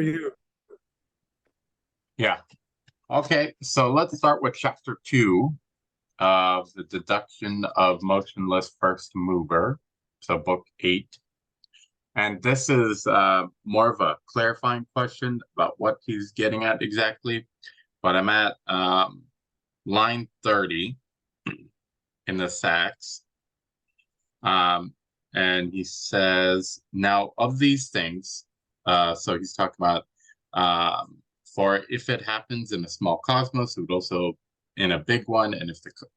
for you. Yeah. Okay, so let's start with chapter 2 of the deduction of motionless first mover. So book 8. And this is more of a clarifying question about what he's getting at exactly. But I'm at line 30 in the Sachs. And he says, now of these things, so he's talking about, for if it happens in a small cosmos, it would also in a big one, and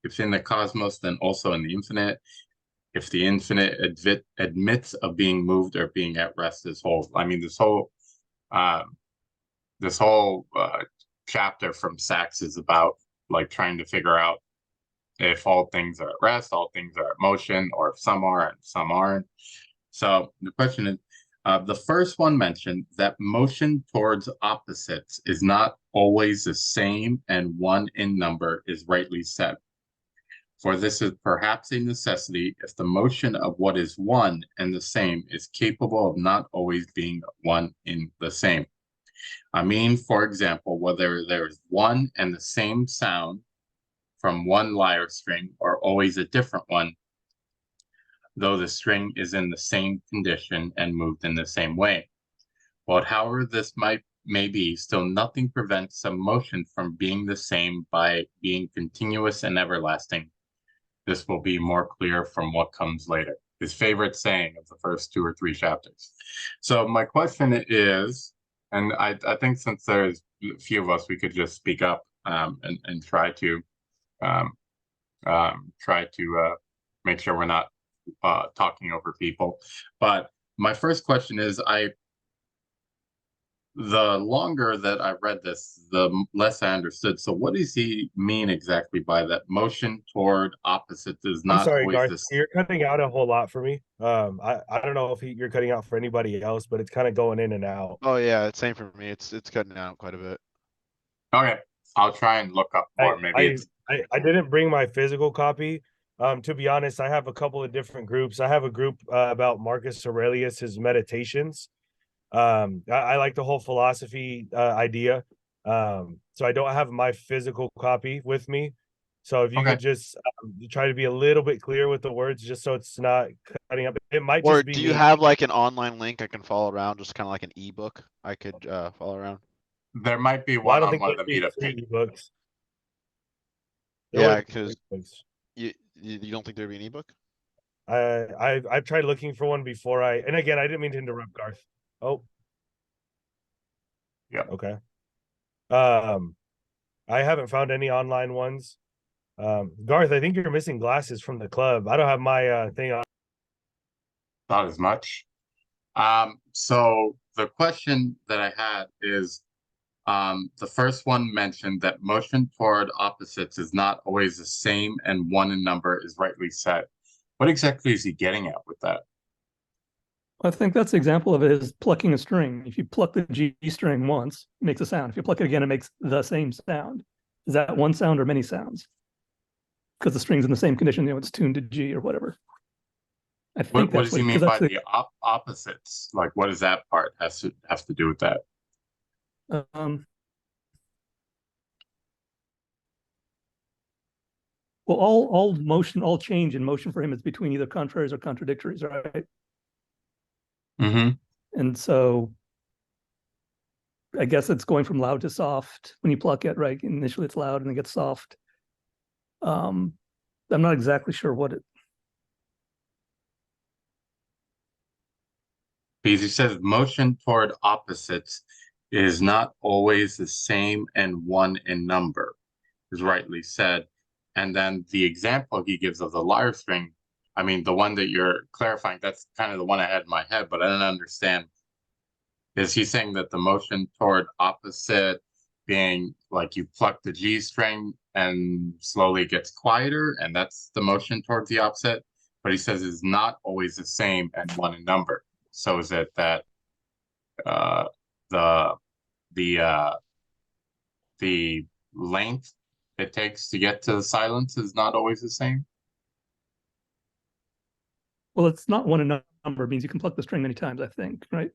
if in the cosmos, then also in the infinite. If the infinite admits of being moved or being at rest, this whole chapter from Sachs is about like trying to figure out if all things are at rest, all things are at motion, or if some are and some aren't. So the question is, the first one mentioned that motion towards opposites is not always the same and one in number is rightly said. For this is perhaps a necessity if the motion of what is one and the same is capable of not always being one in the same. I mean, for example, whether there is one and the same sound from one lyre string or always a different one, though the string is in the same condition and moved in the same way. But however this may be, still nothing prevents some motion from being the same by being continuous and everlasting. This will be more clear from what comes later. His favorite saying of the first 2 or 3 chapters. So my question is, and I think since there's a few of us, we could just speak up and try to make sure we're not talking over people. But my first question is, the longer that I read this, the less I understood. So what does he mean exactly by that? Motion toward opposites is I'm not sorry, always Garth. this. You're cutting out a whole lot for me. I don't know if you're cutting out for anybody else, but it's kind of going in and out. Oh yeah, it's same for me. It's cutting out quite a bit. Okay, I'll try and look up more. Maybe I didn't bring my physical copy. To be honest, I have a couple of different groups. I have a group about Marcus Aurelius's meditations. I like the whole philosophy idea. So I don't have my physical copy with me. So if you could just try to be a little bit clear with the words, just so it's not cutting up. It might Or just be do you have like an online link I can follow around, just kind of like an ebook I could follow around? there might be Well, I one don't on think one of the there'd be meetup free pages. ebooks. Yeah, because you don't think there'd be an ebook? I've tried looking for one before and again, I didn't mean to interrupt, Garth. Oh, Yeah. okay. I haven't found any online ones. Garth, I think you're missing glasses from the club. I don't have my thing on. Not as much. So the question that I had is, the first one mentioned that motion toward opposites is not always the same and one in number is rightly said. What exactly is he getting at with that? I think that's the example of it is plucking a string. If you pluck the G string once, it makes a sound. If you pluck it again, it makes the same sound. Is that one sound or many sounds? Because the string's in the same condition, it's tuned to G or whatever. I think What does he mean by the opposites? Like, what does that part has to do with that? Well, all change in motion for him is between either contraries or contradictories, right? Mm-hmm. And so I guess it's going from loud to soft when you pluck it, right? Initially it's loud and it gets soft. I'm not exactly sure what it. Because he says motion toward opposites is not always the same and one in number, is rightly said. And then the example he gives of the lyre string, I mean, the one that you're clarifying, that's kind of the one I had in my head, but I don't understand. Is he saying that the motion toward opposite being like you pluck the G string and slowly gets quieter, and that's the motion towards the opposite? But he says it's not always the same and one in number. So is it that the length it takes to get to the silence is not always the same? Well, it's not one in number. It means you can pluck the string many times, I think, right?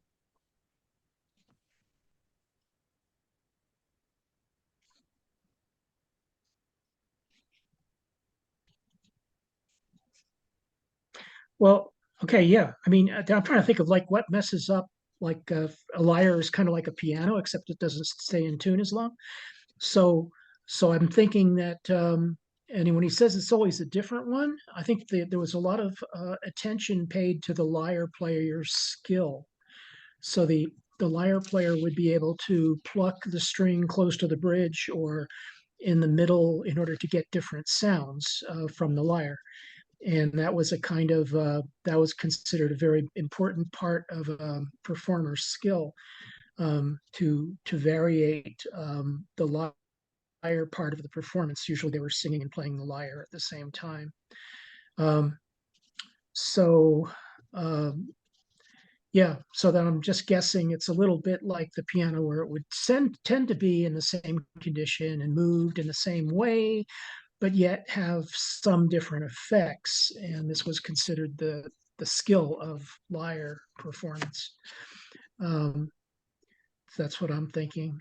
Well, okay, yeah. I mean, I'm trying to think of like what messes up. Like a lyre is kind of like a piano, except it doesn't stay in tune as long. So, so I'm thinking that, and when he says it's always a different one, I think there was a lot of attention paid to the lyre player's skill. So the lyre player would be able to pluck the string close to the bridge or in the middle in order to get different sounds from the lyre. And that was a kind of that was considered a very important part of a performer's skill, to variate the lyre part of the performance. Usually they were singing and playing the lyre at the same time. Um, so yeah, so then I'm just guessing it's a little bit like the piano, where it would tend to be in the same condition and moved in the same way, but yet have some different effects. And this was considered the skill of lyre performance. That's what I'm thinking.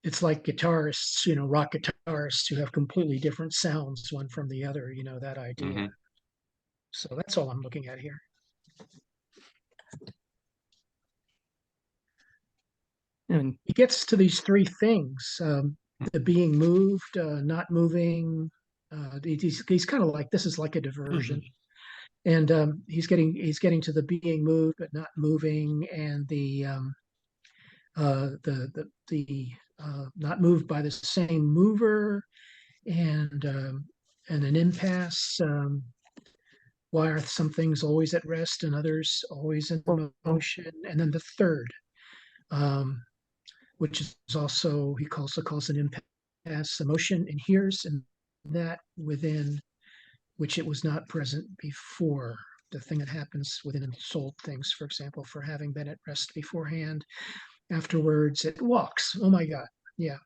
It's like guitarists, rock guitarists who have completely different sounds one from the other, that idea. Mm-hmm. So that's all I'm looking at here. And He gets to these three things: the being moved, not moving. He's kind of like, this is like a diversion, and he's getting to the being moved but not moving, and the not moved by the same mover, and an impasse. Why are some things always at rest and others always in motion? And then the third, which is also, he calls an impasse, emotion inheres in that within which it was not present before. The thing that happens within ensouled things, for example, for having been at rest beforehand, afterwards it walks. Oh my God, yeah.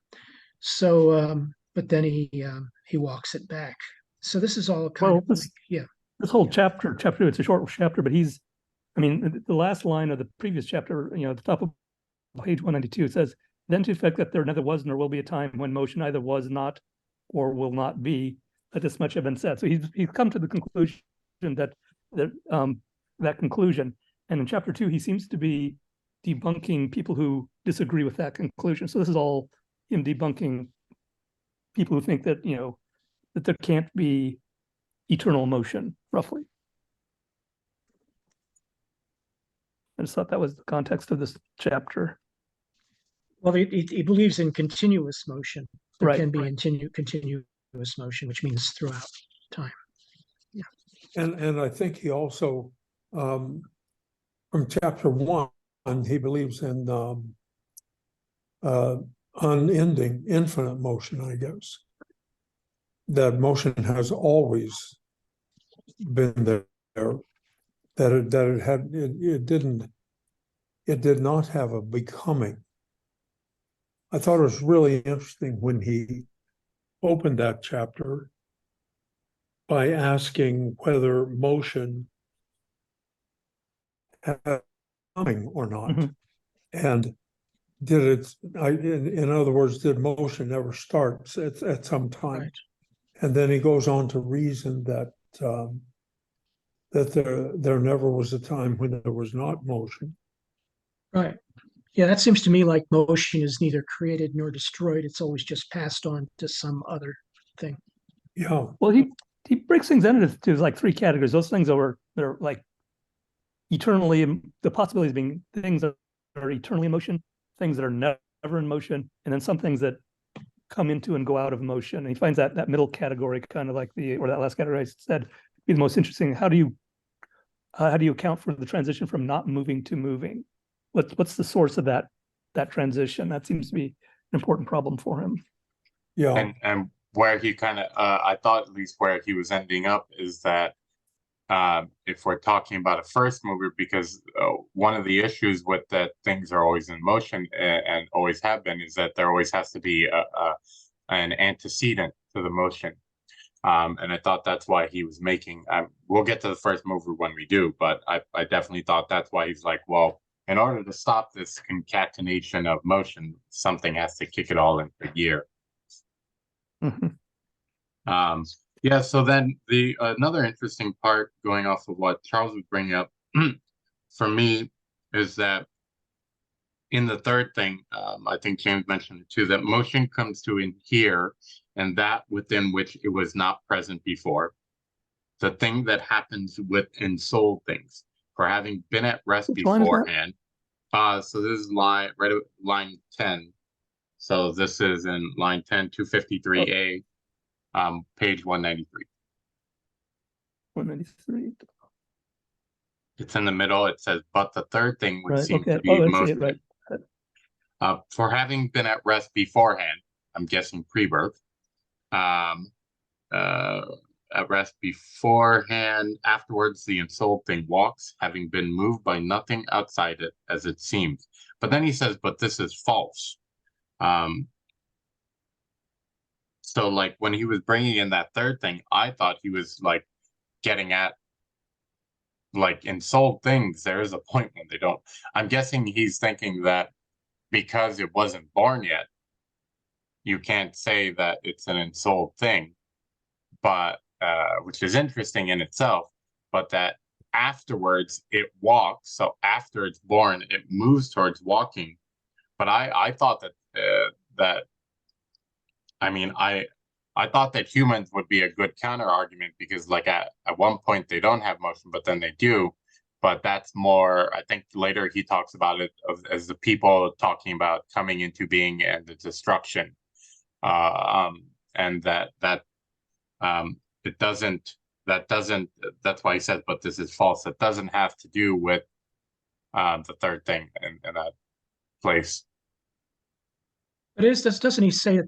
So, but then he walks it back. So this is all kind of like, yeah. This whole chapter 2, it's a short chapter, but I mean, the last line of the previous chapter, at the top of page 192, it says, then to the effect that there neither was nor will be a time when motion either was not or will not be, that this much have been said. So he's come to the conclusion that conclusion. And in chapter 2, he seems to be debunking people who disagree with that conclusion. So this is all him debunking people who think that, that there can't be eternal motion, roughly. I just thought that was the context of this chapter. Well, he believes in continuous motion. There can be continuous motion, which means throughout time. Yeah. And I think he also, from chapter 1, he believes in unending, infinite motion, I guess. That motion has always been there. It did not have a becoming. I thought it was really interesting when he opened that chapter by asking whether motion had a becoming or not. Mm-hmm. And in other words, did motion ever start at some time? Right. And then he goes on to reason that there never was a time when there was not motion. Right. Yeah, that seems to me like motion is neither created nor destroyed. It's always just passed on to some other thing. Yeah. Well, he breaks things into like three categories. Those things they're like eternally, the possibilities being things that are eternally in motion, things that are never in motion, and then some things that come into and go out of motion. And he finds that middle category kind of like that last category I said be the most interesting. How do you account for the transition from not moving to moving? What's the source of that transition? That seems to be an important problem for him. Yeah. And where he kind of, I thought at least where he was ending up is that if we're talking about a first mover, because one of the issues with that things are always in motion and always have been is that there always has to be an antecedent to the motion. And I thought that's why he was making, we'll get to the first mover when we do, but I definitely thought that's why he's like, well, in order to stop this concatenation of motion, something has to kick it all into gear. Mm-hmm. Yeah, so then the another interesting part going off of what Charles was bringing up for me is that in the third thing, I think James mentioned it too, that motion comes to in here and that within which it was not present before. The thing that happens with ensouled things for having been at rest Which line is that? beforehand. So this is line right at line 10. So this is in line 10, 253A, page 193. 193. It's in the middle. It says, but the third thing would Right. seem Okay. to be Oh, I see motion. it. Right. For having been at rest beforehand, I'm guessing pre-birth, at rest beforehand, afterwards the ensouled thing walks, having been moved by nothing outside it as it seems. But then he says, but this is false. So like when he was bringing in that third thing, I thought he was like getting at like ensouled things. There is a point when they don't. I'm guessing he's thinking that because it wasn't born yet, you can't say that it's an ensouled thing, but which is interesting in itself, but that afterwards it walks. So after it's born, it moves towards walking. But I thought that I mean I thought that humans would be a good counter argument because like at one point they don't have motion, but then they do. But that's more, I think later he talks about it as the people talking about coming into being and the destruction. And it doesn't, that's why he says, but this is false. It doesn't have to do with the third thing in that place. But doesn't he say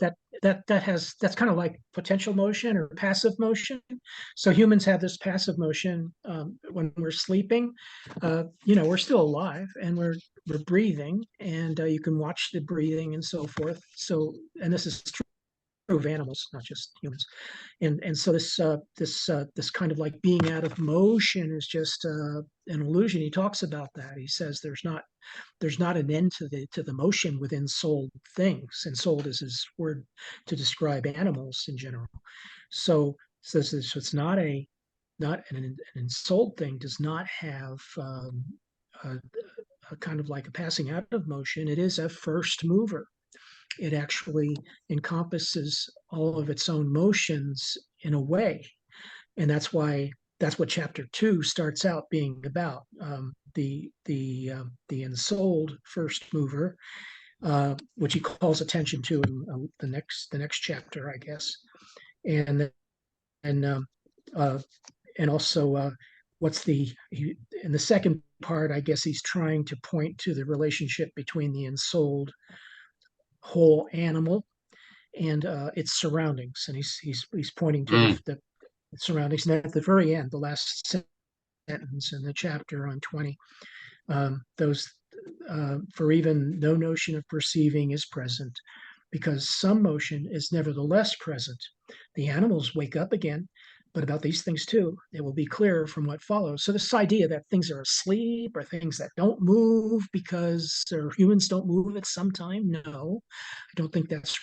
that's kind of like potential motion or passive motion? So humans have this passive motion when we're sleeping. We're still alive and we're breathing, and you can watch the breathing and so forth. So, and this is true of animals, not just humans. And so this kind of like being out of motion is just an illusion. He talks about that. He says there's not an end to the motion within souled things, and souled is his word to describe animals in general. So says it's not an ensouled thing does not have a kind of like a passing out of motion. It is a first mover. It actually encompasses all of its own motions in a way, and that's what chapter 2 starts out being about. The ensouled first mover, which he calls attention to in the next chapter, I guess, and also in the second part, I guess he's trying to point to the relationship between the ensouled whole animal and its surroundings, and he's pointing to the surroundings. And at the very end, the last sentence in the chapter on 20, for even no notion of perceiving is present, because some motion is nevertheless present. The animals wake up again, but about these things too, it will be clear from what follows. So this idea that things are asleep or things that don't move because humans don't move at some time, no, I don't think that's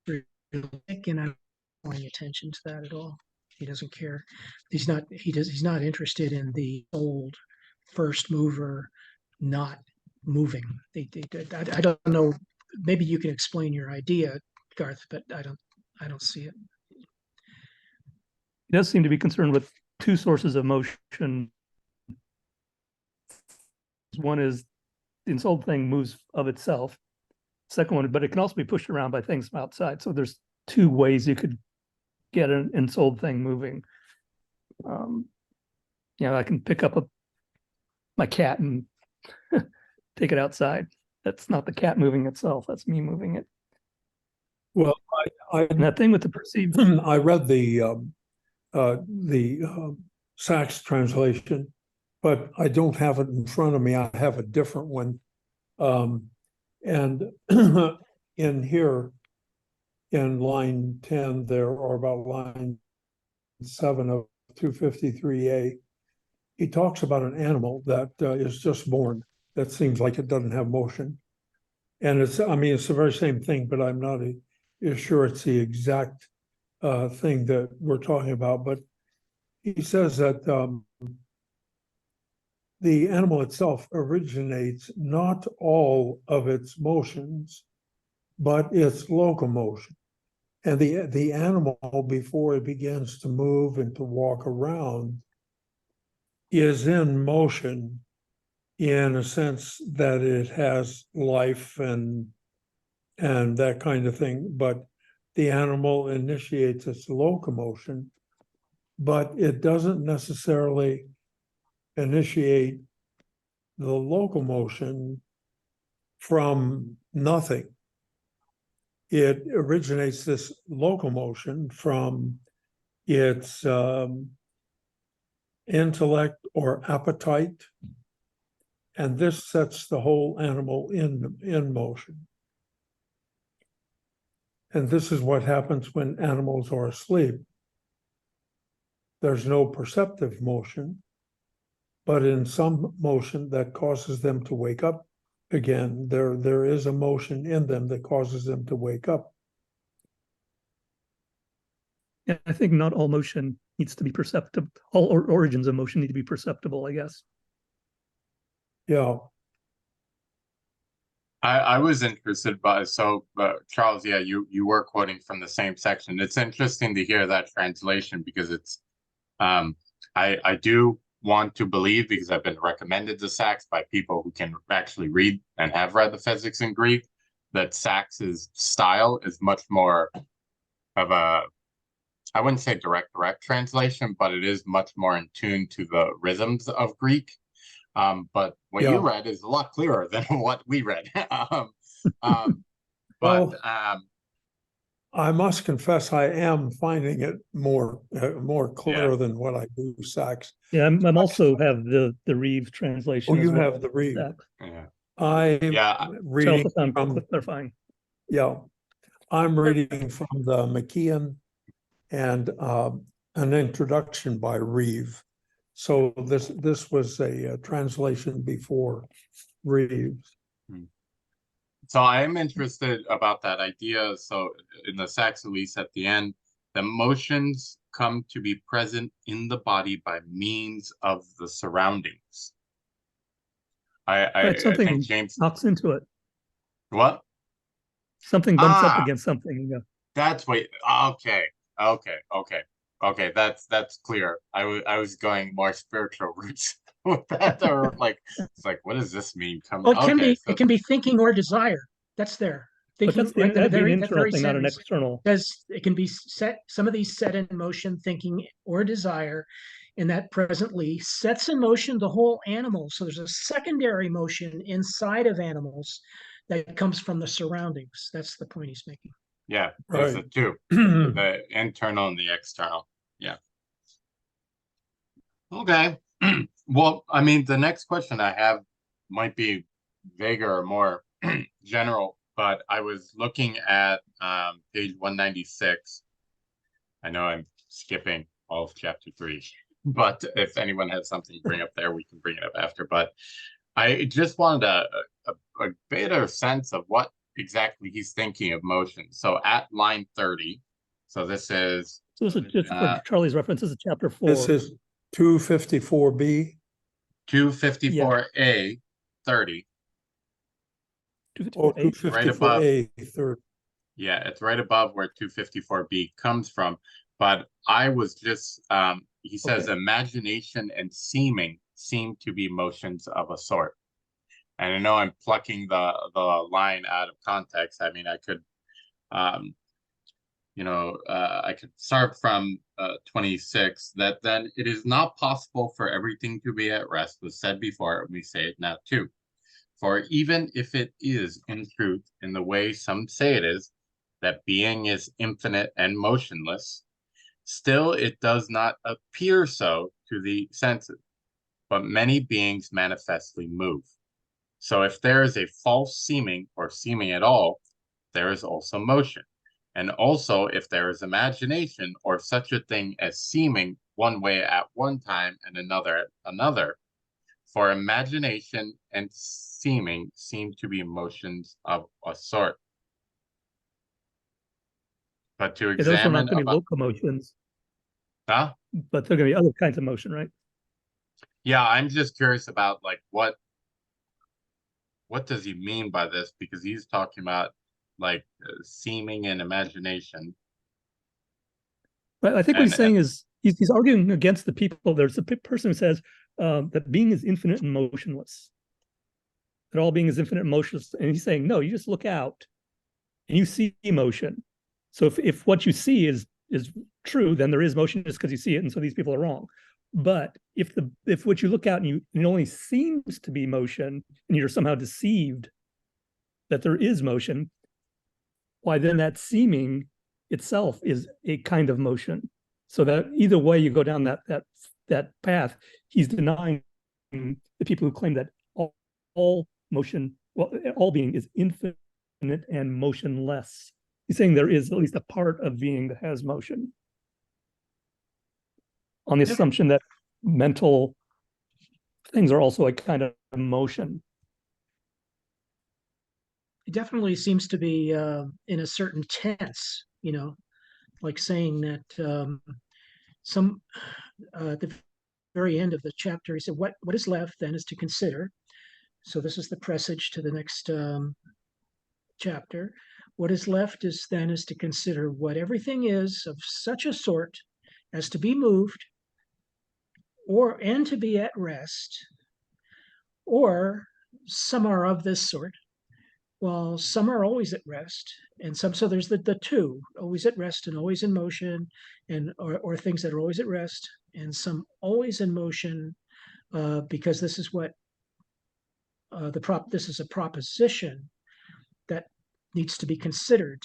realistic, and I'm not paying attention to that at all. He doesn't care. He's not interested in the old first mover not moving. I don't know. Maybe you can explain your idea, Garth, but I don't see it. He does seem to be concerned with two sources of motion. One is the ensouled thing moves of itself. Second one, but it can also be pushed around by things from outside. So there's two ways you could get an ensouled thing moving. I can pick up my cat and take it outside. That's not the cat moving itself. That's me moving it. Well, And that thing with the perceived. I read the Sachs translation, but I don't have it in front of me. I have a different one. And in here, in line 10 there, or about line 7 of 253A, he talks about an animal that is just born. That seems like it doesn't have motion. And it's the very same thing, but I'm not sure it's the exact thing that we're talking about, but he says that the animal itself originates not all of its motions, but its locomotion. And the animal, before it begins to move and to walk around, is in motion in a sense that it has life and that kind of thing. But the animal initiates its locomotion, but it doesn't necessarily initiate the locomotion from nothing. It originates this locomotion from its intellect or appetite, and this sets the whole animal in motion. And this is what happens when animals are asleep. There's no perceptive motion, but in some motion that causes them to wake up again. There is a motion in them that causes them to wake up. Yeah, I think not all motion needs to be perceptible. All origins of motion need to be perceptible, I guess. Yeah. I was interested by, so Charles, yeah, you were quoting from the same section. It's interesting to hear that translation because it's, I do want to believe, because I've been recommended to Sachs by people who can actually read and have read the physics in Greek, that Sachs's style is much more of a, I wouldn't say direct translation, but it is much more in tune to the rhythms of Greek. But what you read is a lot clearer than what we read. Well, I must confess, I am finding it more clear than what I do, Sachs. Yeah, I'm also have the Reeve translation. Oh, you well. have the Reeve. Yeah. I'm reading from clarifying. Yeah, I'm reading from the McKeon and an introduction by Reeve. So this was a translation before Reeves. So I am interested about that idea. So in the Sachs release at the end, the motions come to be present in the body by means of the surroundings. I think James knocks into it. What? Something bumps up against something. Yeah. That's okay. That's clear. I was going more spiritual roots with that, or like it's like, what does this mean? It can be thinking or desire. That's there. Thinking, but that'd be an internal thing, not an external. Because it can be set. Some of these set in motion thinking or desire, and that presently sets in motion the whole animal. So there's a secondary motion inside of animals that comes from the surroundings. That's the point he's making. Yeah, there's the two, the internal and the external. Yeah. Okay. Well, I mean, the next question I have might be vaguer or more general, but I was looking at page 196. I know I'm skipping all of chapter 3, but if anyone has something to bring up there, we can bring it up after. But I just wanted a better sense of what exactly he's thinking of motion. So at line 30, so this is... So this is just for Charlie's reference, this is chapter 4. This is 254B. 254A 30. 254A. Right above. 30. Yeah, it's right above where 254B comes from. But I was just, he says, imagination and seeming seem to be motions of a sort. And I know I'm plucking the line out of context. I mean, I could, I could start from 26, that then it is not possible for everything to be at rest was said before, and we say it now too. For even if it is in truth, in the way some say it is, that being is infinite and motionless, still it does not appear so to the senses, but many beings manifestly move. So if there is a false seeming or seeming at all, there is also motion. And also if there is imagination or such a thing as seeming one way at one time and another at another, for imagination and seeming seem to be motions of a sort. But to Yeah, those are not examine going to be about, locomotions, huh? but they're going to be other kinds of motion, right? Yeah, I'm just curious about like what does he mean by this? Because he's talking about like seeming and imagination. But I think what he's And saying is he's arguing against the people. There's a person who says that being is infinite and motionless, that all being is infinite and motionless. And he's saying, no, you just look out and you see motion. So if what you see is true, then there is motion just because you see it. And so these people are wrong. But if what you look out and it only seems to be motion and you're somehow deceived that there is motion, why then that seeming itself is a kind of motion. So that either way you go down that path, he's denying the people who claim that all motion, well, all being is infinite and motionless. He's saying there is at least a part of being that has motion, on the assumption that mental things are also a kind of motion. It definitely seems to be in a certain tense, like saying that at the very end of the chapter, he said, what is left then is to consider. So this is the presage to the next chapter. What is left is to consider what everything is of such a sort as to be moved and to be at rest, or some are of this sort, while some are always at rest, and some, so there's the two, always at rest and always in motion, and or things that are always at rest, and some always in motion, because this is what this is a proposition that needs to be considered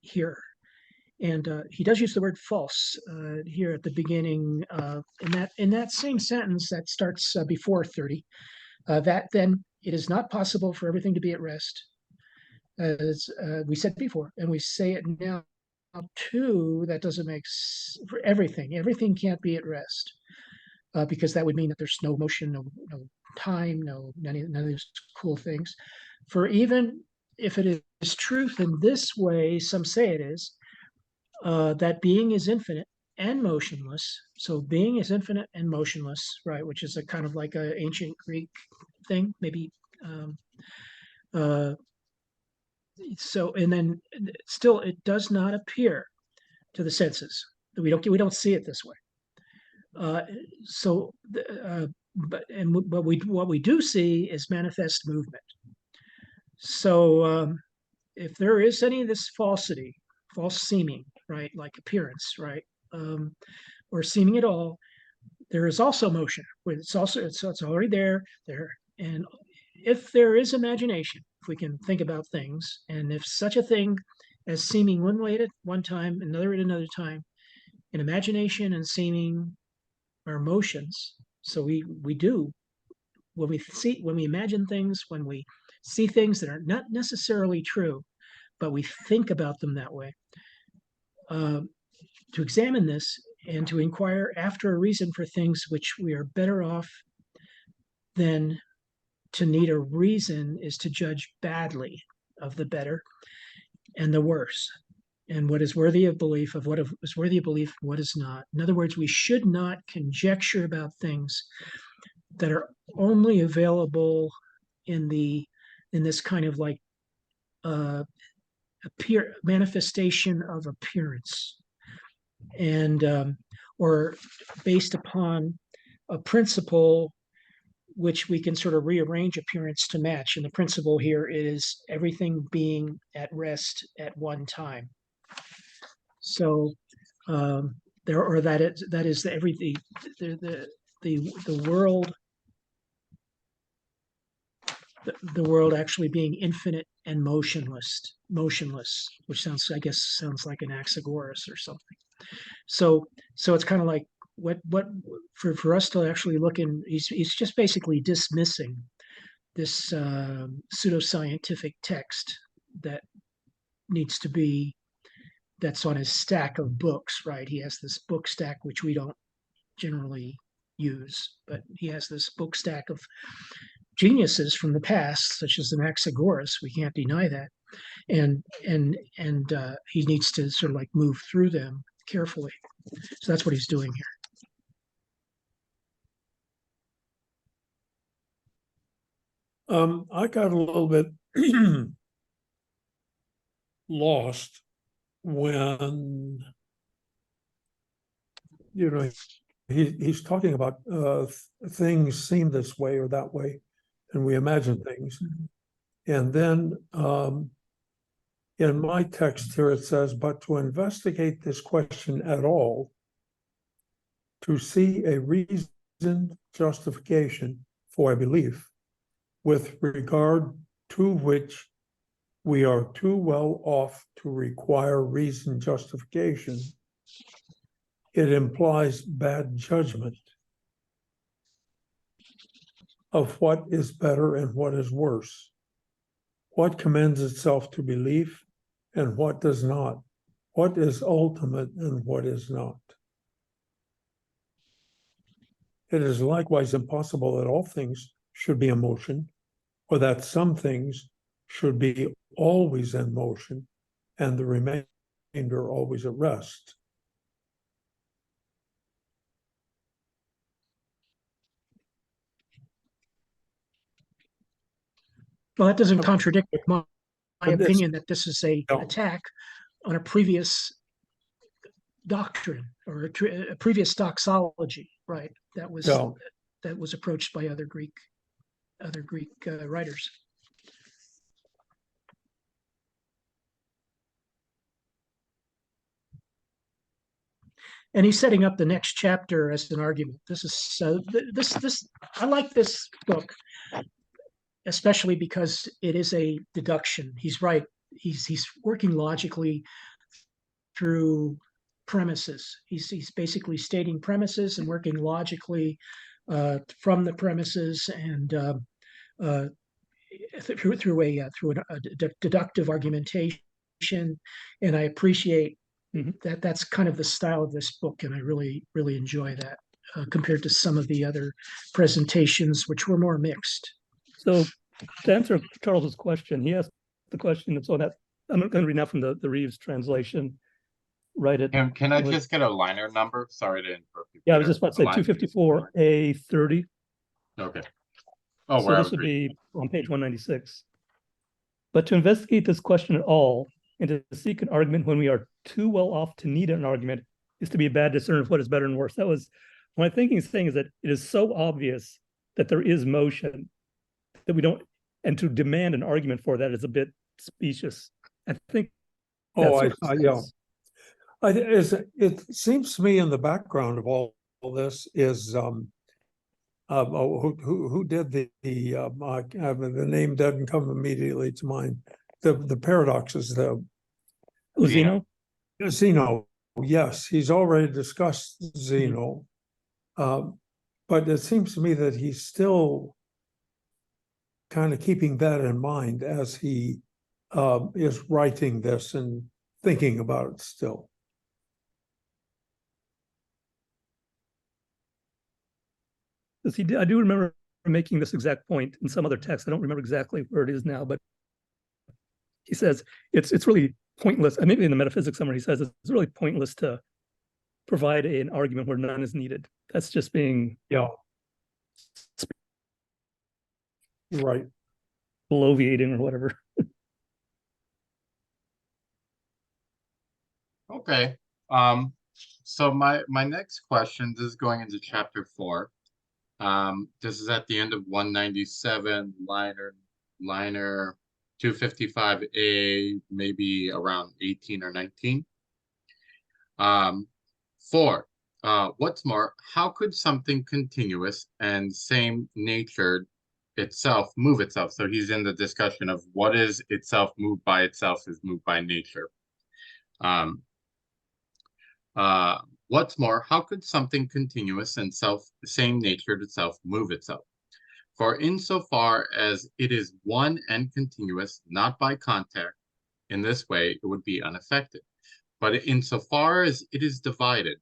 here. And he does use the word false here at the beginning, in that same sentence that starts before 30. That then it is not possible for everything to be at rest, as we said before, and we say it now too. That doesn't make for everything. Everything can't be at rest, because that would mean that there's no motion, no time, none of these cool things. For even if it is truth in this way, some say it is, that being is infinite and motionless. So being is infinite and motionless, right? Which is a kind of like an ancient Greek thing, maybe. So, and then still, it does not appear to the senses. We don't see it this way. But what we do see is manifest movement. So if there is any of this falsity, false seeming, right, like appearance, right, or seeming at all, there is also motion. It's already there, and if there is imagination, if we can think about things, and if such a thing as seeming one way at one time, another at another time, and imagination and seeming are emotions. So we do, when we imagine things, when we see things that are not necessarily true, but we think about them that way. To examine this and to inquire after a reason for things which we are better off than to need a reason is to judge badly of the better and the worse, and what is worthy of belief, of what is worthy of belief, what is not. In other words, we should not conjecture about things that are only available in this kind of like manifestation of appearance, and or based upon a principle which we can sort of rearrange appearance to match. And the principle here is everything being at rest at one time. So that is everything, the world, the world actually being infinite and motionless, which sounds like Anaxagoras or something. So it's kind of like what for us to actually look in, he's just basically dismissing this pseudoscientific text that needs to be, that's on his stack of books, right? He has this book stack, which we don't generally use, but he has this book stack of geniuses from the past, such as Anaxagoras. We can't deny that. and he needs to sort of like move through them carefully. So that's what he's doing here. I got a little bit lost when, you know, he's talking about things seem this way or that way, and we imagine things. And then in my text here, it says, but to investigate this question at all, to see a reasoned justification for a belief with regard to which we are too well off to require reasoned justification, it implies bad judgment of what is better and what is worse, what commends itself to belief and what does not, what is ultimate and what is not. It is likewise impossible that all things should be in motion, or that some things should be always in motion and the remainder always at rest. Well, that doesn't contradict my But this- opinion that this is a No. attack on a previous doctrine or a previous doxology, right? That was No. that was approached by other Greek writers. And he's setting up the next chapter as an argument. This is so. This I like this book, especially because it is a deduction. He's right. He's working logically through premises. He's basically stating premises and working logically from the premises and through a deductive argumentation. And I appreciate that. That's kind of the style of this book, and I really enjoy that compared to some of the other presentations, which were more mixed. So to answer Charles's question, he asked the question that's on that. I'm going to read now from the Reeves translation. Right at Can I just get a liner number? Sorry to interrupt you. yeah, I was Peter. just about to say Line- 254A30. Okay. Oh, So where I this was would reading. be on page 196. But to investigate this question at all and to seek an argument when we are too well off to need an argument is to be a bad discerner of what is better and worse. That was my thinking is saying is that it is so obvious that there is motion that we don't, and to demand an argument for that is a bit specious. I think. Yeah. It seems to me in the background of all this is who did the name doesn't come immediately to mind. The paradoxes, the Zeno? Zeno. Yes, he's already discussed Zeno, but it seems to me that he's still kind of keeping that in mind as he is writing this and thinking about it still. I do remember making this exact point in some other text. I don't remember exactly where it is now, but he says it's really pointless. And maybe in the metaphysics somewhere he says it's really pointless to provide an argument where none is needed. That's just being right, bloviating or whatever. Okay. So my next question, this is going into chapter 4. This is at the end of 197, liner 255A, maybe around 18 or 19. 4. What's more, how could something continuous and same natured itself move itself? So he's in the discussion of what is itself moved by itself is moved by nature. What's more, how could something continuous and same natured itself move itself? For insofar as it is one and continuous, not by contact, in this way it would be unaffected. But insofar as it is divided,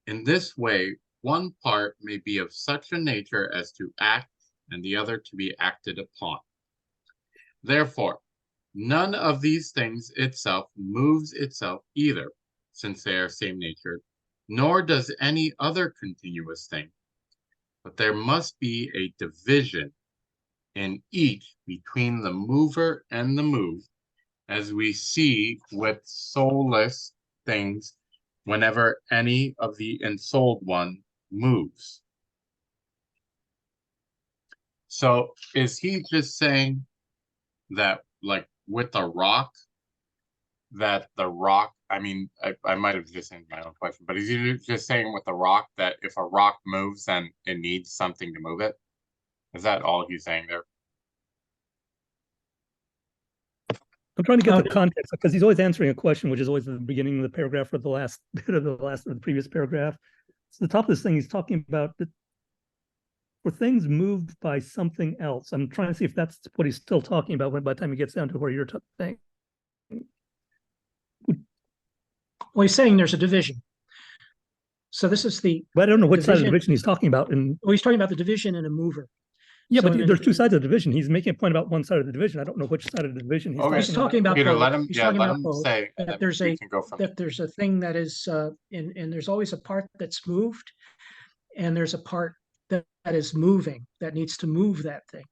in this way one part may be of such a nature as to act and the other to be acted upon. Therefore, None of these things itself moves itself either, since they are same-natured, nor does any other continuous thing. But there must be a division in each between the mover and the moved, as we see with soulless things whenever any of the ensouled one moves. So is he just saying that, like with the rock, that the rock, I mean, I might have just answered my own question, but is he just saying with the rock that if a rock moves, then it needs something to move it? Is that all he's saying there? I'm trying to get Oh, the context because he's always answering a question, which is always at the beginning of the paragraph or the last bit of the previous paragraph. So the top of this thing, he's talking about that were things moved by something else. I'm trying to see if that's what he's still talking about by the time he gets down to where you're saying. Well, he's saying there's a division. So this is the. But I don't know which side of the division he's talking about. And well, he's talking about the division in a mover. yeah, so but there's two sides of the division. He's making a point about one side of the division. I don't know which side of the division he's talking about. Peter, both. let him. He's Yeah, talking let about him both, say that there's a thing that is and there's always a part that's moved, and there's a part that is moving that needs to move that thing.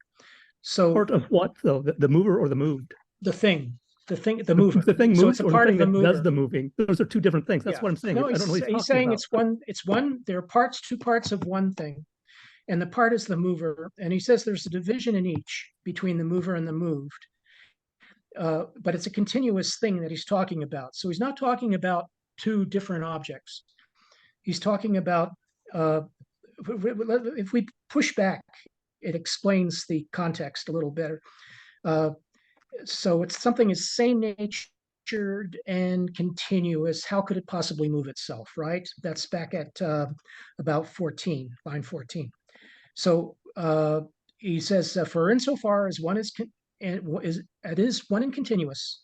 So part of what though? The mover or the moved? The mover. The thing moves, so it's a part of the mover. Does the moving. Those are two different things. That's what I'm saying. No, I don't know what he's saying about. it's one, there are two parts of one thing. And the part is the mover. And he says there's a division in each between the mover and the moved. But it's a continuous thing that he's talking about. So he's not talking about two different objects. He's talking about, if we push back, it explains the context a little better. So it's something is same natured and continuous. How could it possibly move itself, right? That's back at about 14, line 14. So he says, for insofar as one is one and continuous,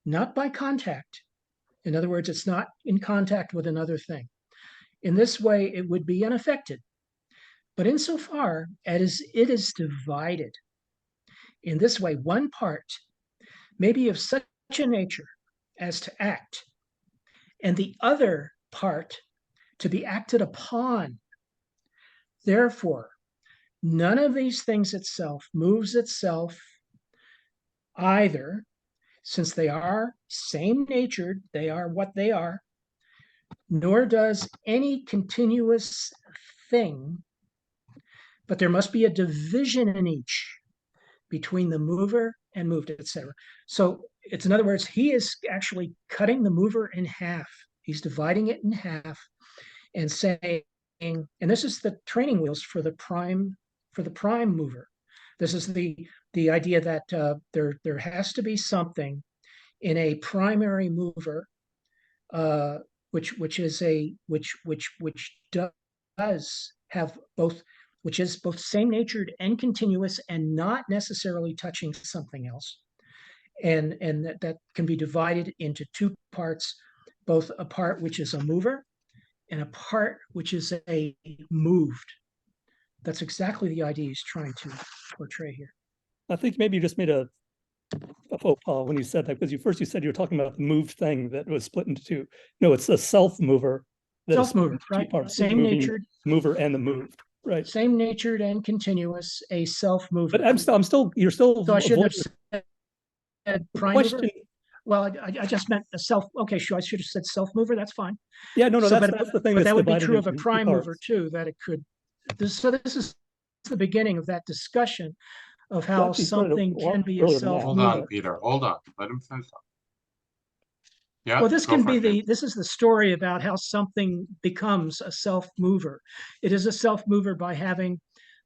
not by contact. In other words, it's not in contact with another thing. In this way, it would be unaffected. But insofar as it is divided, in this way, one part may be of such a nature as to act, and the other part to be acted upon. Therefore, none of these things itself moves itself either, since they are same-natured, they are what they are, nor does any continuous thing, but there must be a division in each between the mover and moved, etc. So it's, in other words, he is actually cutting the mover in half. He's dividing it in half and saying, and this is the training wheels for the prime mover. This is the idea that there has to be something in a primary mover, which does have both, which is both same-natured and continuous, and not necessarily touching something else, and that can be divided into two parts, both a part which is a mover and a part which is a moved. That's exactly the idea he's trying to portray here. I think maybe you just made a faux pas when you said that, because you said you were talking about the moved thing that was split into two. No, it's a self-mover. Self-mover, right? Same-natured mover and the moved, right? Same-natured and continuous, a self-mover. But you're still. So I shouldn't have said prime mover. Well, I just meant a self. Okay, sure. I should have said self-mover. That's fine. Yeah, no, that's the thing. But that would be true of a prime mover too. That it could. So this is the beginning of that discussion of how something can be a self-mover. Hold on, Peter. Hold on. Let him finish. Yeah. Well, this can be this is the story about how something becomes a self-mover. It is a self-mover by having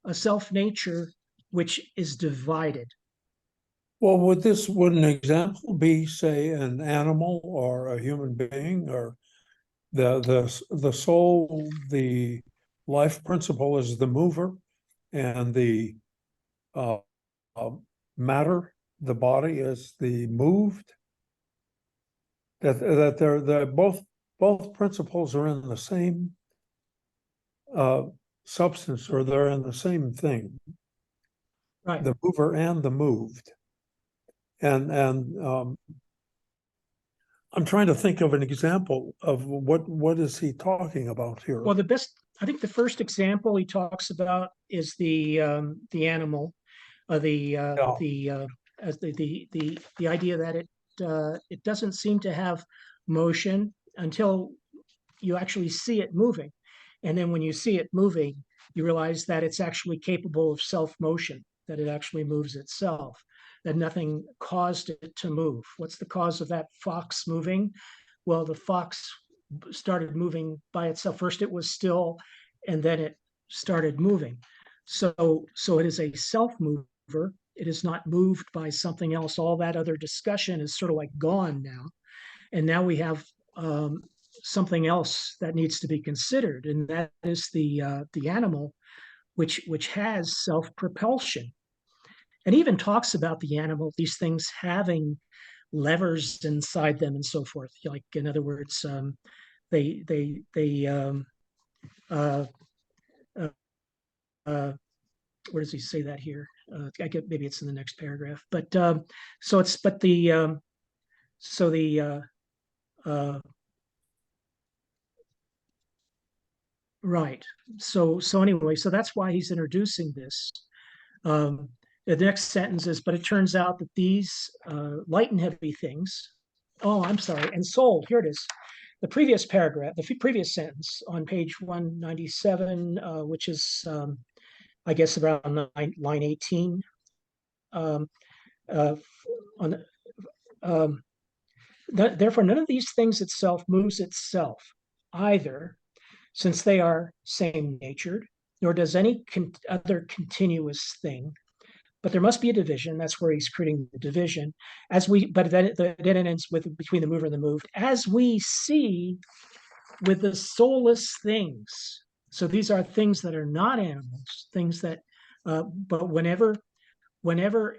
a self-nature which is divided. Well, would an example be, say, an animal or a human being, or the soul, the life principle is the mover, and the matter, the body, is the moved? That they're both principles are in the same substance, or they're in the same thing. Right. The mover and the moved. And I'm trying to think of an example of what is he talking about here? Well, I think the first example he talks about is the animal, as the idea that it doesn't seem to have motion until you actually see it moving, and then when you see it moving, you realize that it's actually capable of self-motion, that it actually moves itself, that nothing caused it to move. What's the cause of that fox moving? Well, the fox started moving by itself. First it was still, and then it started moving. So it is a self-mover. It is not moved by something else. All that other discussion is sort of like gone now. And now we have something else that needs to be considered, and that is the animal, which has self-propulsion, and even talks about the animal, these things having levers inside them and so forth. Like, in other words, they uh, where does he say that here? I get, maybe it's in the next paragraph, but so it's but the so the right. So anyway, so that's why he's introducing this. The next sentence is, but it turns out that these light and heavy things. Oh, I'm sorry. And soul. Here it is. The previous paragraph, the previous sentence on page 197, which is, I guess, around line 18. Therefore, none of these things itself moves itself either, since they are same-natured, nor does any other continuous thing. But there must be a division. That's where he's creating the division. But then it ends with between the mover and the moved, as we see with the soulless things. So these are things that are not animals, things that, but whenever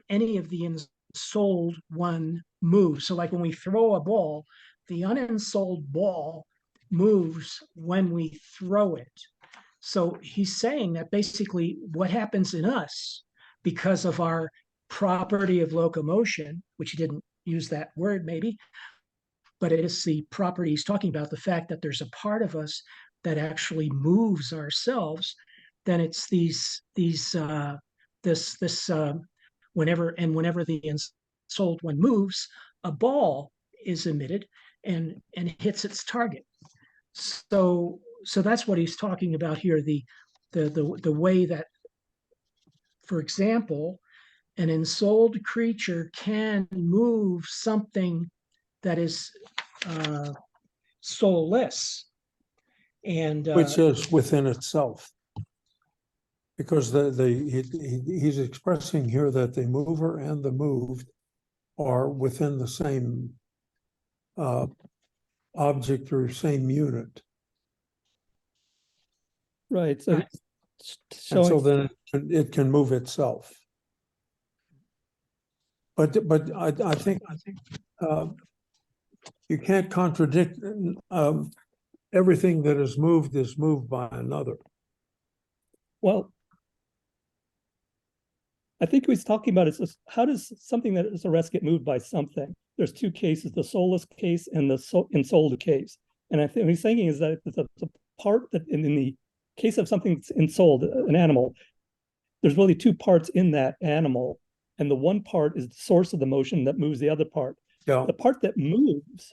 any of the ensouled one moves. So like when we throw a ball, the unensouled ball moves when we throw it. So he's saying that basically what happens in us, because of our property of locomotion, which he didn't use that word maybe, but it is the property he's talking about, the fact that there's a part of us that actually moves ourselves, then it's whenever the ensouled one moves, a ball is emitted and hits its target. So that's what he's talking about here. The way that, for example, an ensouled creature can move something that is soulless, and which is within itself. Because he's expressing here that the mover and the moved are within the same object or same unit. Right. So, Right. And so then it can move itself. But I think you can't contradict everything that is moved by another. well, I think what he's talking about is how does something that is a rest get moved by something? There's two cases, the soulless case and the ensouled case. And I think what he's saying is that it's a part that in the case of something that's ensouled, an animal, there's really two parts in that animal. And the one part is the source of the motion that moves the other part. Yeah. The part that moves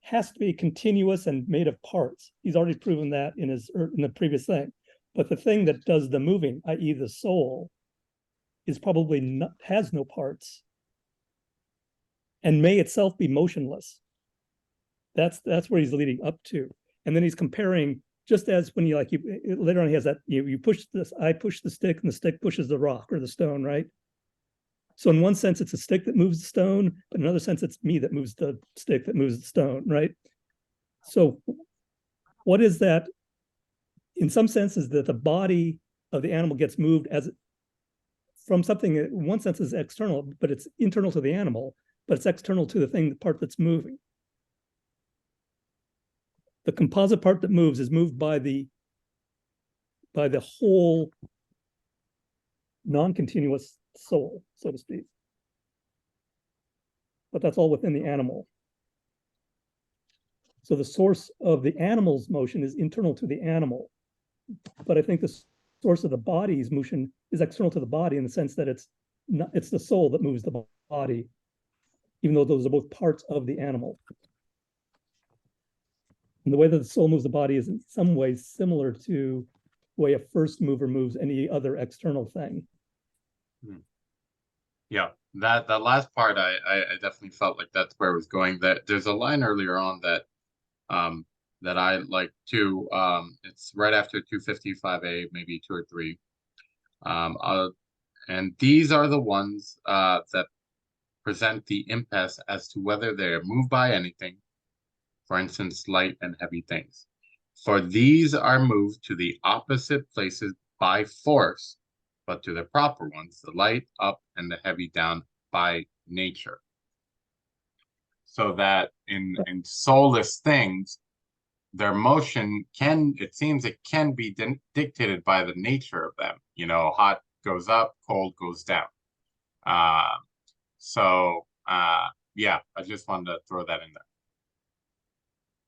has to be continuous and made of parts. He's already proven that in the previous thing. But the thing that does the moving, i.e. the soul, is probably not, has no parts and may itself be motionless. That's where he's leading up to. And then he's comparing, just as when you later on he has that, you push this, I push the stick and the stick pushes the rock or the stone, right? So in one sense, it's a stick that moves the stone, but in another sense, it's me that moves the stick that moves the stone, right? So what is that? In some senses, that the body of the animal gets moved as from something that in one sense is external, but it's internal to the animal, but it's external to the part that's moving. The composite part that moves is moved by the whole non-continuous soul, so to speak. but that's all within the animal. So the source of the animal's motion is internal to the animal. But I think the source of the body's motion is external to the body in the sense that it's the soul that moves the body, even though those are both parts of the animal. And the way that the soul moves the body is in some ways similar to the way a first mover moves any other external thing. Yeah, that last part, I definitely felt like that's where it was going. That there's a line earlier on that that I like too. It's right after 255A, maybe 2 or 3. And these are the ones that present the impasse as to whether they are moved by anything, for instance, light and heavy things. For these are moved to the opposite places by force, but to the proper ones, the light up and the heavy down, by nature. So that in soulless things, their motion it seems it can be dictated by the nature of them. You know, hot goes up, cold goes down. Yeah, I just wanted to throw that in there.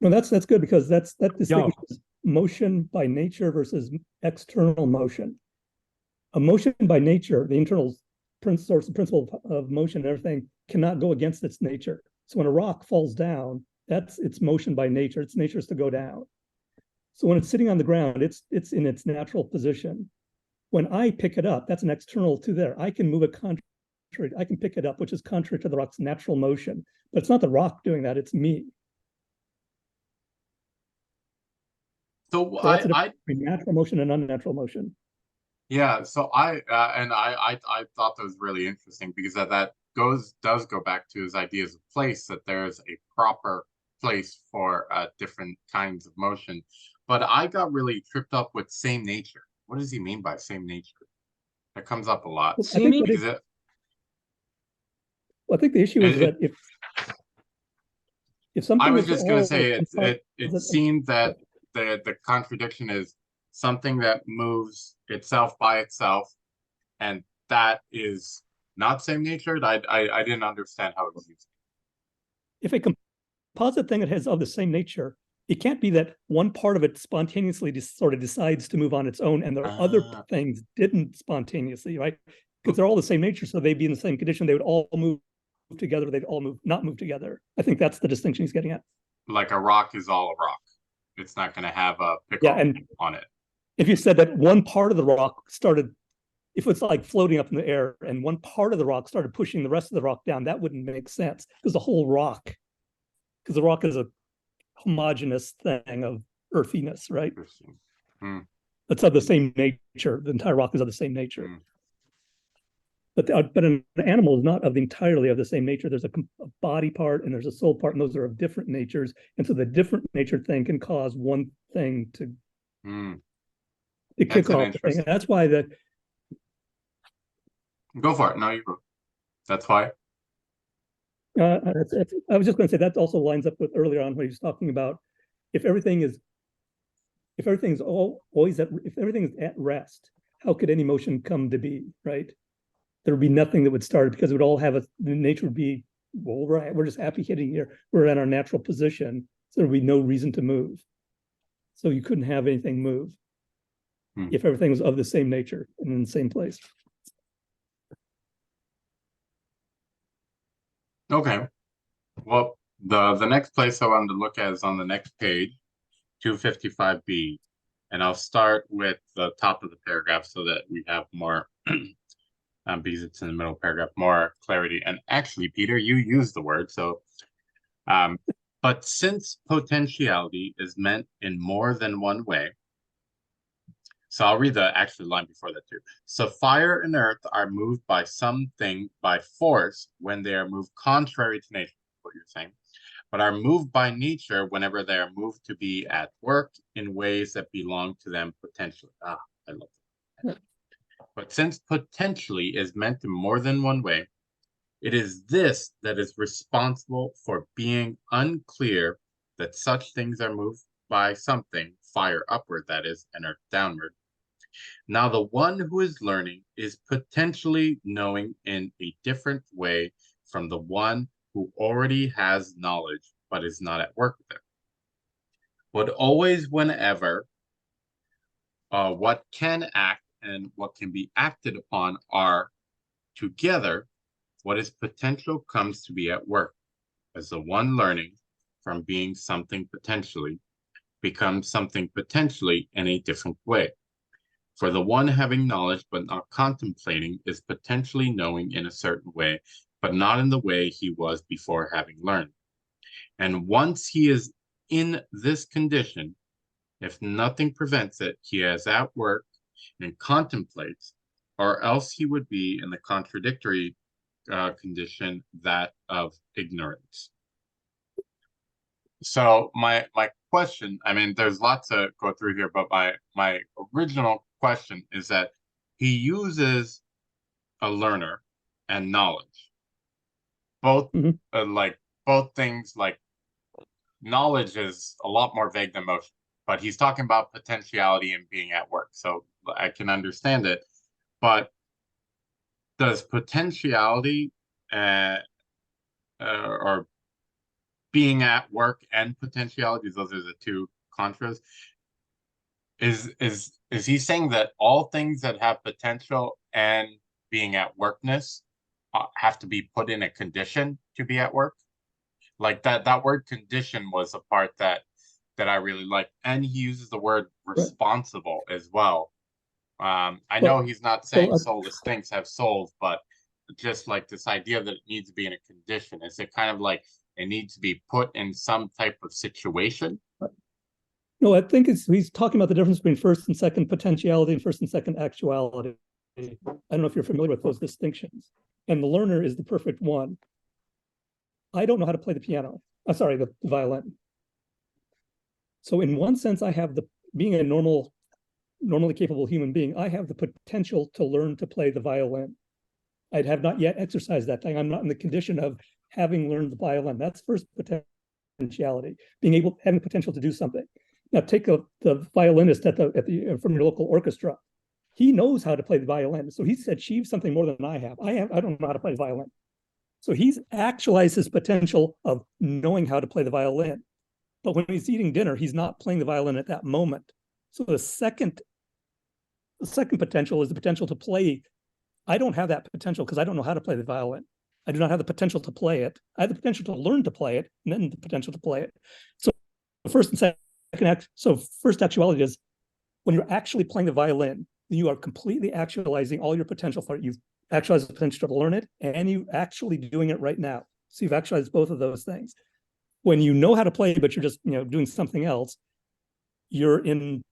Well, that's good, because that distinguishes motion by nature versus external motion. A motion by nature, the internal principle of motion and everything, cannot go against its nature. So when a rock falls down, that's its motion by nature. Its nature is to go down. So when it's sitting on the ground, it's in its natural position. When I pick it up, that's an external to there. I can move it contrary. I can pick it up, which is contrary to the rock's natural motion. But it's not the rock doing that, it's me. So that's a natural motion and unnatural motion. Yeah, so I thought that was really interesting, because that does go back to his ideas of place, that there's a proper place for different kinds of motion. But I got really tripped up with same nature. What does he mean by same nature? That comes up a lot. I think the issue is that if something, I was just going to say it seemed that the contradiction is something that moves itself by itself, and that is not same natured. I didn't understand how it was used. If a composite thing that has of the same nature, it can't be that one part of it spontaneously sort of decides to move on its own, and the other things didn't spontaneously, right? Because they're all the same nature, so they'd be in the same condition. They would all move together. They'd all not move together. I think that's the distinction he's getting at. Like a rock is all a rock. It's not going to have a pickle on it. If you said that one part of the rock started, if it's like floating up in the air and one part of the rock started pushing the rest of the rock down, that wouldn't make sense, because the whole rock, because the rock is a homogeneous thing of earthiness, right? It's of the same nature. The entire rock is of the same nature. But an animal is not entirely of the same nature. There's a body part and there's a soul part, and those are of different natures. And so the different nature thing can cause one thing to kick off the thing. And that's why go for it. No, you go. That's why. I was just going to say that also lines up with earlier on when he was talking about if everything is at rest, how could any motion come to be, right? There would be nothing that would start, because it would all have the nature would be, well, we're just happy hitting here. We're in our natural position, so there would be no reason to move. So you couldn't have anything move if everything was of the same nature and in the same place. Okay. Well, the next place I wanted to look at is on the next page, 255B. And I'll start with the top of the paragraph so that we have more, because it's in the middle paragraph, more clarity. And actually, Peter, you used the word. So, but since potentiality is meant in more than one way, so I'll read the actual line before that too. So fire and earth are moved by something by force when they are moved contrary to nature, what you're saying, but are moved by nature whenever they are moved to be at work in ways that belong to them potentially. I love that. But since potentially is meant in more than one way, it is this that is responsible for being unclear that such things are moved by something, fire upward that is, and earth downward. Now the one who is learning is potentially knowing in a different way from the one who already has knowledge but is not at work with it. But always, whenever what can act and what can be acted upon are together, what is potential comes to be at work, as the one learning from being something potentially becomes something potentially in a different way. For the one having knowledge but not contemplating is potentially knowing in a certain way, but not in the way he was before having learned. And once he is in this condition, if nothing prevents it, he is at work and contemplates, or else he would be in the contradictory condition, that of ignorance. So my question, I mean, there's lots to go through here, but my original question is that he uses a learner and knowledge, both like both things. Like knowledge is a lot more vague than motion, but he's talking about potentiality and being at work, so I can understand it. But does potentiality or being at work and potentiality, those are the two contras, is he saying that all things that have potential and being at workness have to be put in a condition to be at work? Like that word condition was a part that I really like, and he uses the word responsible as well. I know he's not saying soulless things have souls, but just like this idea that it needs to be in a condition. Is it kind of like it needs to be put in some type of situation? No, I think he's talking about the difference between first and second potentiality and first and second actuality. I don't know if you're familiar with those distinctions. And the learner is the perfect one. I don't know how to play the piano. The violin. So in one sense, I have being a normally capable human being, I have the potential to learn to play the violin. I have not yet exercised that thing. I'm not in the condition of having learned the violin. That's first potentiality, having potential to do something. Now take the violinist from your local orchestra. He knows how to play the violin. So he's achieved something more than I have. I don't know how to play the violin. So he's actualized his potential of knowing how to play the violin. But when he's eating dinner, he's not playing the violin at that moment. So the second potential is the potential to play. I don't have that potential because I don't know how to play the violin. I do not have the potential to play it. I have the potential to learn to play it, and then the potential to play it. So first and second first actuality is when you're actually playing the violin, you are completely actualizing all your potential for it. You've actualized the potential to learn it, and you're actually doing it right now. So you've actualized both of those things. When you know how to play, but you're just doing something else, you've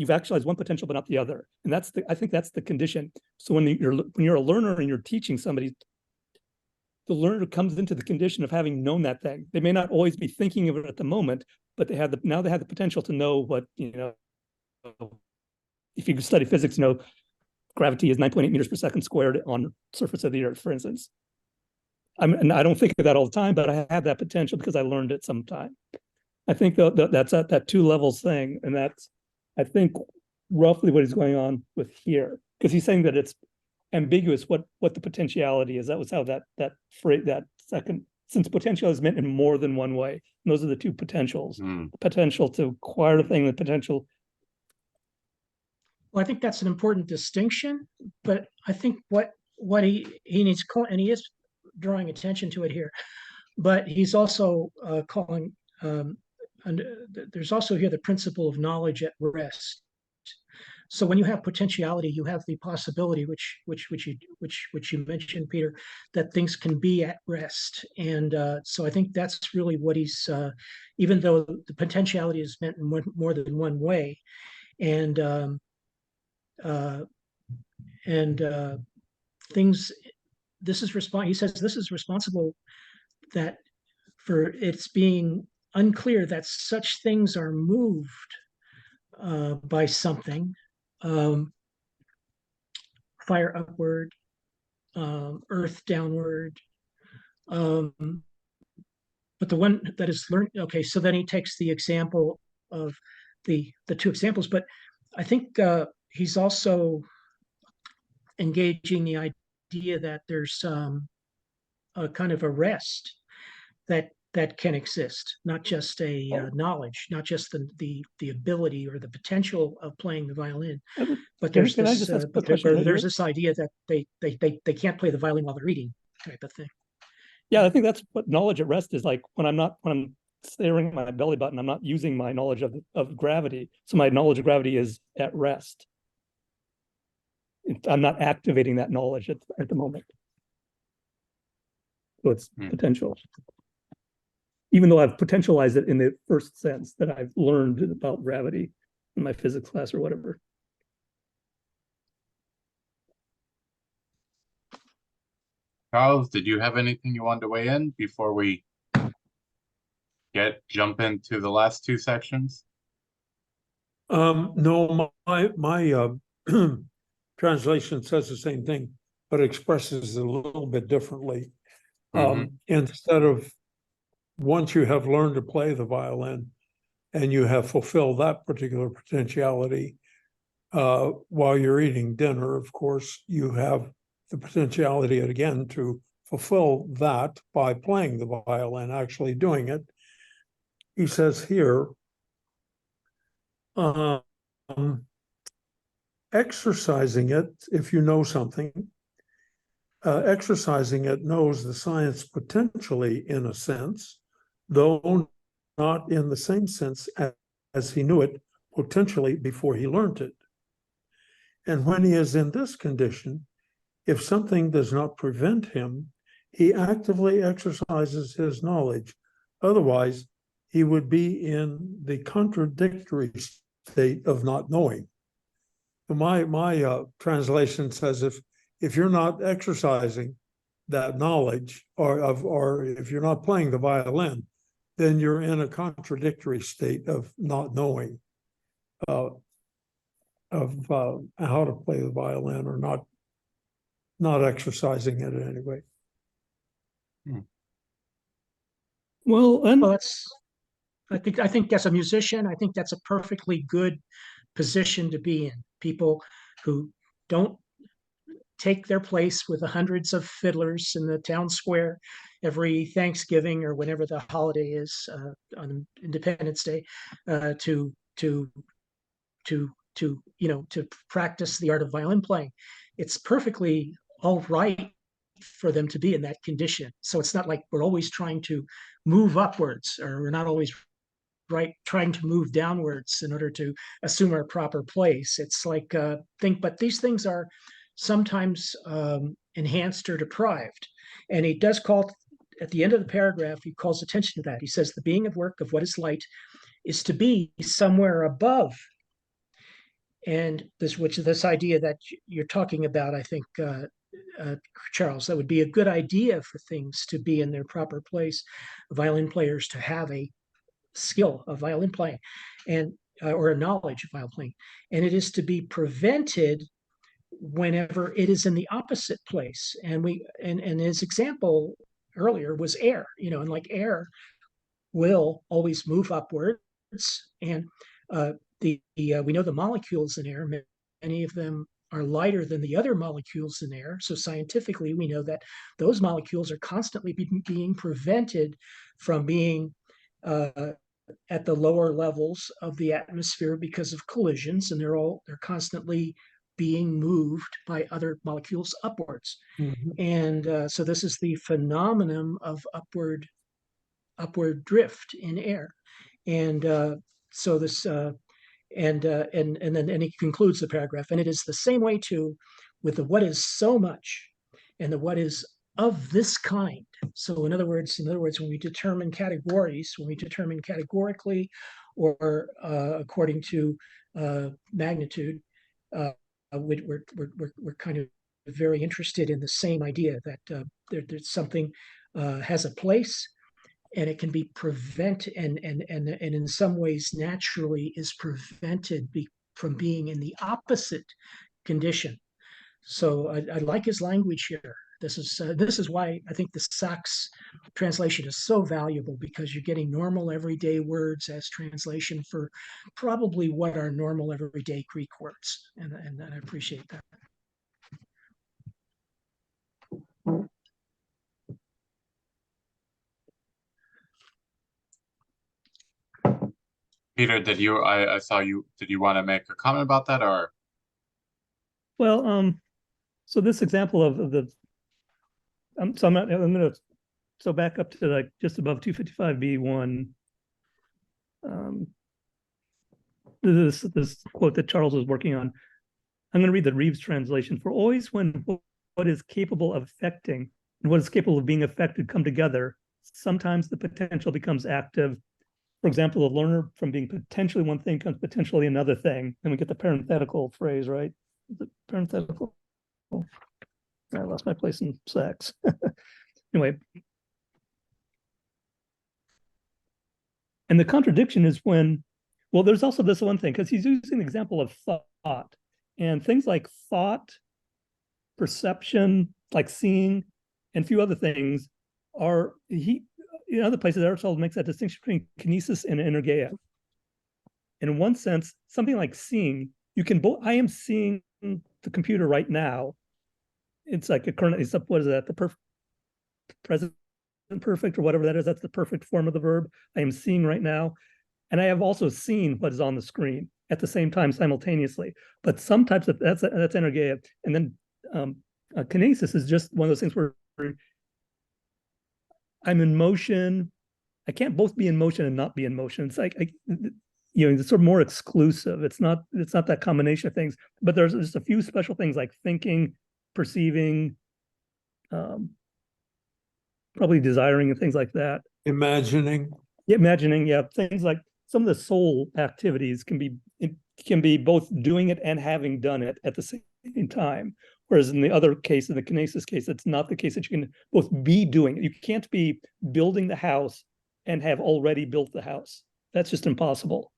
actualized one potential but not the other, and I think that's the condition. So when you're a learner and you're teaching somebody, the learner comes into the condition of having known that thing. They may not always be thinking of it at the moment, but now they have the potential to know what if you study physics, gravity is 9.8 meters per second squared on the surface of the Earth, for instance. And I don't think of that all the time, but I have that potential because I learned it sometime. I think that's that two levels thing, and that's, I think, roughly what is going on with here, because he's saying that it's ambiguous what the potentiality is. That was how that phrase, that second, since potential is meant in more than one way. And those are the two potentials: the potential to acquire the thing, the potential. Well, I think that's an important distinction, but I think what he needs, and he is drawing attention to it here, but he's also calling. And there's also here the principle of knowledge at rest. So when you have potentiality, you have the possibility, which you mentioned, Peter, that things can be at rest. And so I think that's really what he's, even though the potentiality is meant in more than one way, and things. He says this is responsible that for its being unclear that such things are moved by something, fire upward, earth downward. But the one that is learned, okay, so then he takes the example of the two examples, but I think he's also engaging the idea that there's a kind of a rest that can exist, not just a knowledge, not just the ability or the potential of playing the violin, but there's Can I this just ask a but question right there's here? this idea that they can't play the violin while they're eating, type of thing. Yeah, I think that's what knowledge at rest is like. When I'm staring at my belly button, I'm not using my knowledge of gravity. So my knowledge of gravity is at rest. I'm not activating that knowledge at the moment. So it's potential. Even though I've potentialized it in the first sense that I've learned about gravity in my physics class or whatever. Charles, did you have anything you wanted to weigh in before we jump into the last two sections? No, my translation says the same thing, but expresses it a little bit differently. Instead of once you have learned to play the violin and you have fulfilled that particular potentiality, while you're eating dinner, of course, you have the potentiality again to fulfill that by playing the violin, actually doing it. He says here, exercising it, if you know something, exercising it knows the science potentially in a sense, though not in the same sense as he knew it potentially before he learned it. And when he is in this condition, if something does not prevent him, he actively exercises his knowledge. Otherwise, he would be in the contradictory state of not knowing. My translation says if you're not exercising that knowledge, or if you're not playing the violin, then you're in a contradictory state of not knowing of how to play the violin, or not exercising it in any way. Well, and Well, I think as a musician, I think that's a perfectly good position to be in. People who don't take their place with the hundreds of fiddlers in the town square every Thanksgiving or whenever the holiday is, on Independence Day, to to practice the art of violin playing. It's perfectly all right for them to be in that condition. So it's not like we're always trying to move upwards, or we're not always trying to move downwards in order to assume our proper place. It's like but these things are sometimes enhanced or deprived. And he does call, at the end of the paragraph, he calls attention to that. He says the being of work of what is light is to be somewhere above. And this idea that you're talking about, I think, Charles, that would be a good idea for things to be in their proper place, violin players to have a skill of violin playing, and or a knowledge of violin playing, and it is to be prevented whenever it is in the opposite place. And his example earlier was air, and like air will always move upwards, and we know the molecules in air, many of them are lighter than the other molecules in air. So scientifically, we know that those molecules are constantly being prevented from being at the lower levels of the atmosphere because of collisions, and they're constantly being moved by other molecules upwards. And so this is the phenomenon of upward drift in air. And so this and then he concludes the paragraph, and it is the same way too with the what is so much and the what is of this kind. So in other words, when we determine categories, when we determine categorically or according to magnitude, we're kind of very interested in the same idea that there's something has a place, and it can be prevented, and in some ways naturally is prevented from being in the opposite condition. So I like his language here. This is why I think the Sachs translation is so valuable, because you're getting normal everyday words as translation for probably what are normal everyday Greek words, and I appreciate that. Peter, I saw you, did you want to make a comment about that, or? Well, so this example of the, so I'm gonna, so back up to like just above 255B1. This quote that Charles was working on. I'm going to read the Reeves translation. For always when what is capable of affecting and what is capable of being affected come together, sometimes the potential becomes active. For example, the learner from being potentially one thing becomes potentially another thing. And we get the parenthetical phrase, right? The parenthetical. I lost my place in sex. Anyway. And the contradiction is when, well, there's also this one thing, because he's using the example of thought. And things like thought, perception, like seeing, and a few other things are, in other places, Aristotle makes that distinction between kinesis and energeia. And in one sense, something like seeing, you can both, I am seeing the computer right now. It's like a current, what is that? The present perfect or whatever that is. That's the perfect form of the verb. I am seeing right now. And I have also seen what is on the screen at the same time simultaneously. But some types of, that's energeia. And then kinesis is just one of those things where I'm in motion. I can't both be in motion and not be in motion. It's like, it's sort of more exclusive. It's not that combination of things, but there's just a few special things like thinking, perceiving, probably desiring and things like that. Imagining. Yeah, imagining, yeah. Things like some of the soul activities can be both doing it and having done it at the same time. Whereas in the other case, in the kinesis case, it's not the case that you can both be doing it. You can't be building the house and have already built the house. That's just impossible.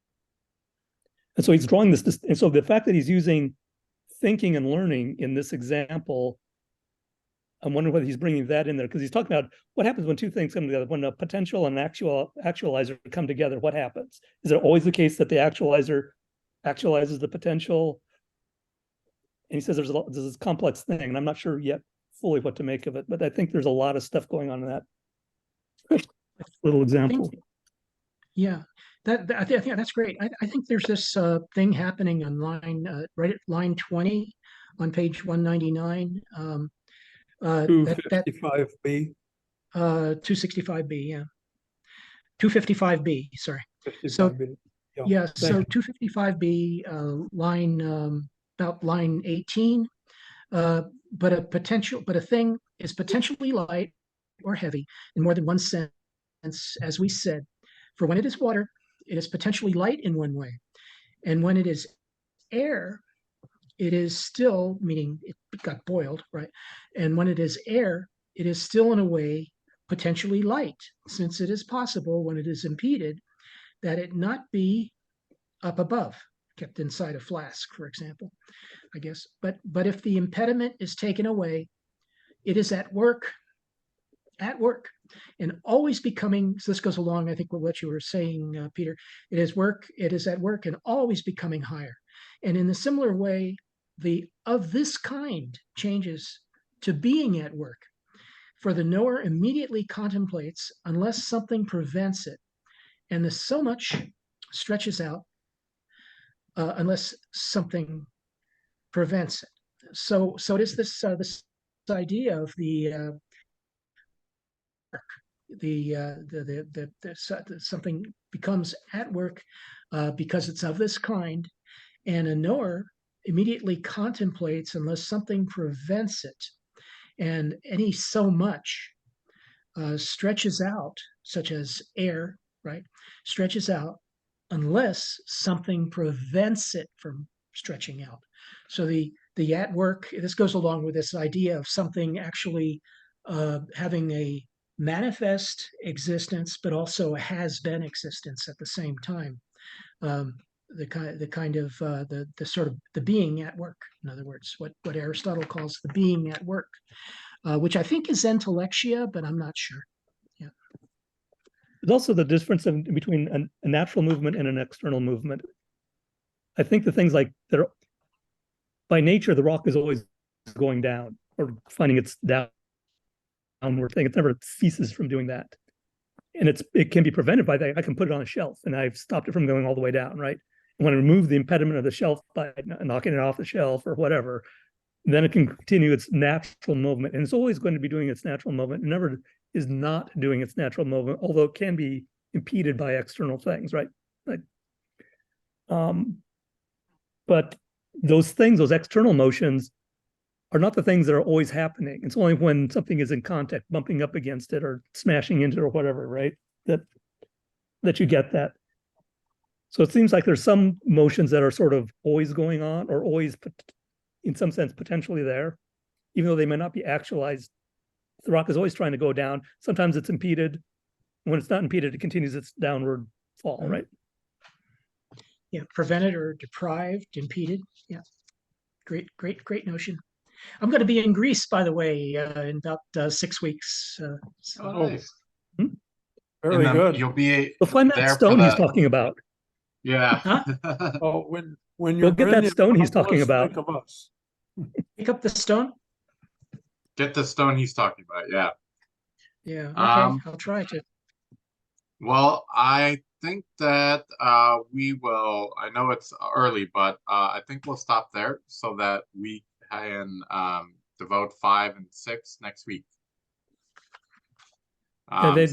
And so he's drawing this, and so the fact that he's using thinking and learning in this example, I'm wondering whether he's bringing that in there, because he's talking about what happens when two things come together. When a potential and actualizer come together, what happens? Is it always the case that the actualizer actualizes the potential? And he says there's this complex thing, and I'm not sure yet fully what to make of it, but I think there's a lot of stuff going on in that little example. I think that's great. I think there's this thing happening on line right at line 20 on page 199. 255B. 265B, yeah. 255B, sorry. 55B. Yeah, so 255B, line about line 18. But a thing is potentially light or heavy in more than one sense, as we said. For when it is water, it is potentially light in one way. And when it is air, it is still, meaning it got boiled, right? And when it is air, it is still in a way potentially light, since it is possible when it is impeded that it not be up above, kept inside a flask, for example, I guess. But if the impediment is taken away, it is at work, and always becoming, so this goes along, I think, with what you were saying, Peter. It is at work and always becoming higher. And in a similar way, the of this kind changes to being at work. For the knower immediately contemplates unless something prevents it, and the so much stretches out unless something prevents it. So it is this idea of something becomes at work because it's of this kind, and a knower immediately contemplates unless something prevents it, and any so much stretches out, such as air, right? Stretches out unless something prevents it from stretching out. So the at work, this goes along with this idea of something actually having a manifest existence, but also a has-been existence at the same time. The sort of the being at work. In other words, what Aristotle calls the being at work, which I think is intellectia, but I'm not sure. Yeah. There's also the difference between a natural movement and an external movement. I think the things like that are, by nature, the rock is always going down or finding its downward thing. It never ceases from doing that. And it can be prevented by that. I can put it on a shelf and I've stopped it from going all the way down, right? And when I remove the impediment of the shelf by knocking it off the shelf or whatever, then it can continue its natural movement. And it's always going to be doing its natural movement. It never is not doing its natural movement, although it can be impeded by external things, right? Like, but those things, those external motions, are not the things that are always happening. It's only when something is in contact, bumping up against it or smashing into it or whatever, right? That you get that. So it seems like there's some motions that are sort of always going on or always, in some sense, potentially there, even though they may not be actualized. The rock is always trying to go down. Sometimes it's impeded. When it's not impeded, it continues its downward fall, right? Yeah, prevented or deprived, impeded. Yeah, great notion. I'm going to be in Greece, by the way, in about 6 weeks. So. Oh, nice. Very good. You'll be You'll find that there stone for he's the, talking about. yeah. Huh? Oh, when You'll you're get in that there, stone he's don't talking just about. think of us. Pick up the stone. Get the stone he's talking about, yeah. Yeah, okay, I'll try to. Well, I think that we will, I know it's early, but I think we'll stop there so that we can devote 5 and 6 next week. Yeah, they